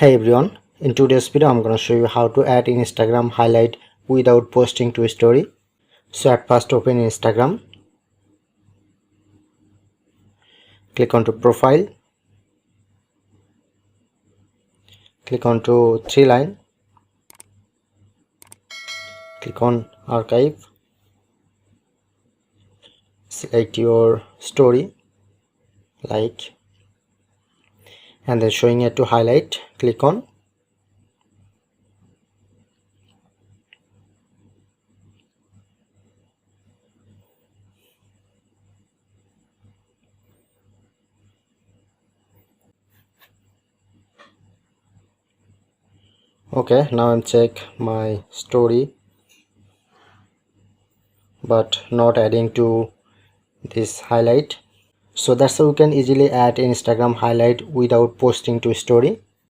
Hey everyone, in today's video I'm gonna show you how to add Instagram highlight without posting to story. So at first open Instagram, click onto profile, click onto three line, click on archive, select your story like, and then showing it to highlight, click on. Okay, now I'm check my story but not adding to this highlight. So that's how you can easily add Instagram highlight without posting to story.